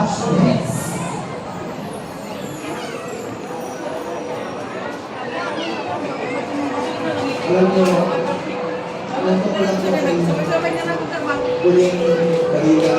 students. Alam ko lang po kayo huling balita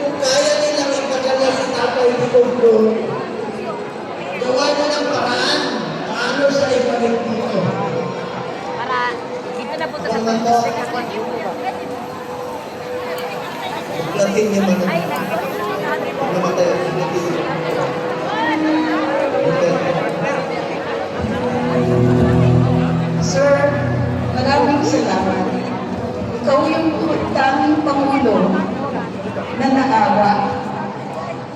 kung kaya nilang ipadala si Tatay Digonggo, gawa mo ng paraan paano sa ibalik dito. Para dito na punta sa Kung ano, lating niya man Ay, namatay ang lating. Sir, maraming salamat. Ikaw yung tanging Pangulo na naawa.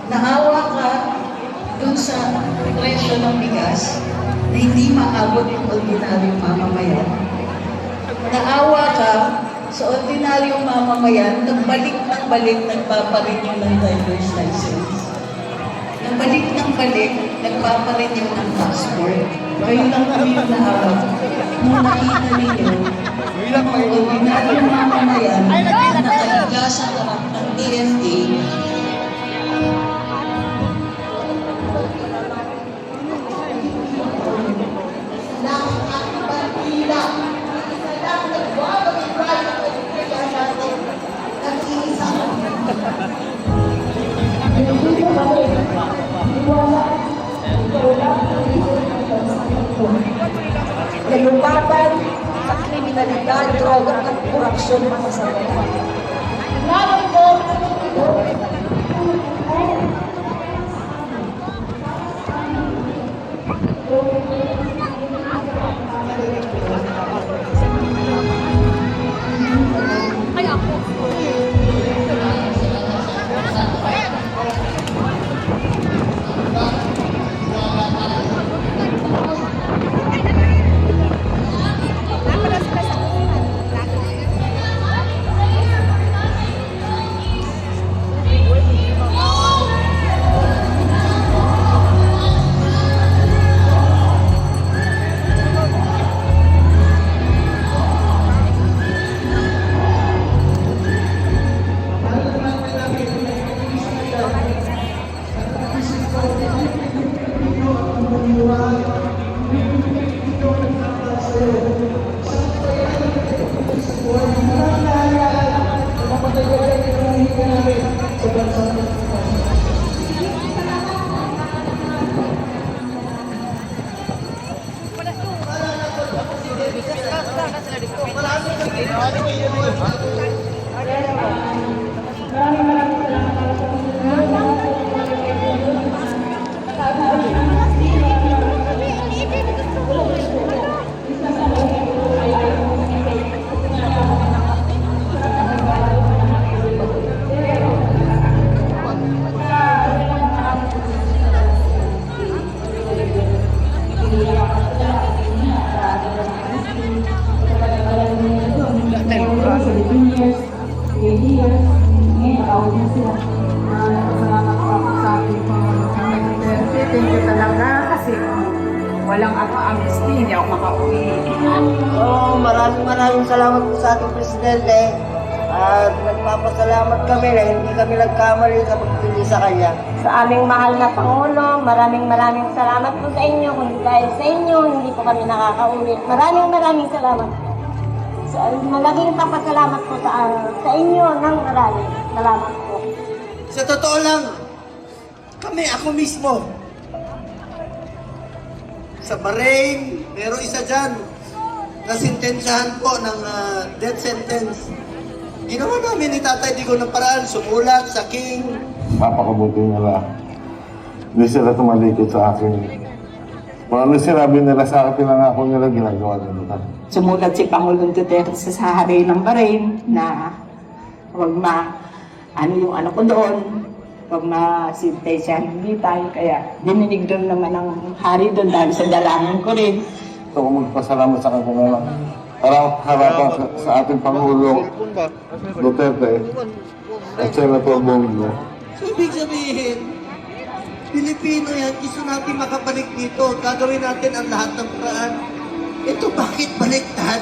Naawa ka dun sa presyo ng bigas na hindi maabot yung ordinaryong mamamayan. Naawa ka sa ordinaryong mamamayan, nagbalik ng balik, nagpaparenew ng driver's license. Nagbalik ng balik, nagpaparenew ng passport. Kayo lang kami yung naawa. Nung nakita ninyo, ang ordinaryong mamamayan na nakaliga sa harap ng DFA, ng ang bandila. Isa lang nagwawag-wag ang kaya natin. Nag-iisa. Hindi ko kami iwala. Wala. Nalupatan sa kriminalidad, droga at korupsyon mga sambayan. Lalo po, ay ako. Thank you talaga kasi walang amnesty, hindi ako makauwi. Maraming salamat po sa ating Presidente at nagpapasalamat kami na hindi kami nagkamali sa pagpili sa kanya. Sa aming mahal na Pangulo, maraming salamat po sa inyo. Kung dahil sa inyo, hindi po kami nakakauwi. Maraming salamat. Malaking papasalamat po sa inyo ng maraming salamat po. Sa totoo lang, ako mismo, sa Bahrain, meron isa dyan na sintensyahan po ng death sentence. Ginawa namin ni Tatay Digong ng paraan, sumulat sa King. Napakabuti nila. Hindi sila tumalikod sa akin. Kung ano sinabi nila sa akin, pinangako nila, ginagawa nila. Sumulat si Pangulong Duterte sa hari ng Bahrain na huwag yung ano ko doon, huwag masintensyahan ng bitay. Kaya dininig doon naman ang hari doon dahil sa dalangin ko rin. So, magpasalamat sa kanya na lang. harapan sa ating Pangulo Duterte at Senator Bongo. So, ibig sabihin, Pilipino yan, gusto natin makabalik dito. Gagawin natin ang lahat ng paraan. Ito, bakit baliktad?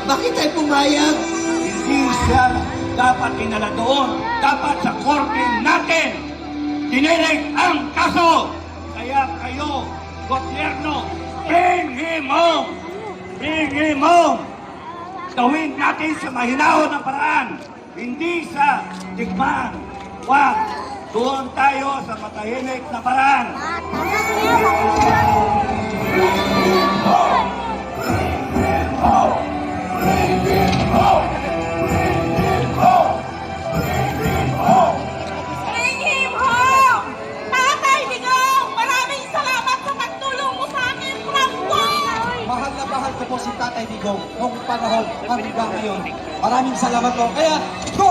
Bakit tayo pumayag? Hindi siya dapat dinala doon. Dapat sa korte natin dinilig ang kaso. Kaya kayo, gobyerno, bring him home! Bring him home! Gawin natin sa mahinahon ng paraan. Hindi sa digmaan. Wag! Doon tayo sa matahimik na paraan. Bring him home! Tatay Digong, maraming salamat sa pagtulong mo sa akin from Mahal na mahal ko po si Tatay Digong noong panahon hanggang ngayon. Maraming salamat po. Kaya, go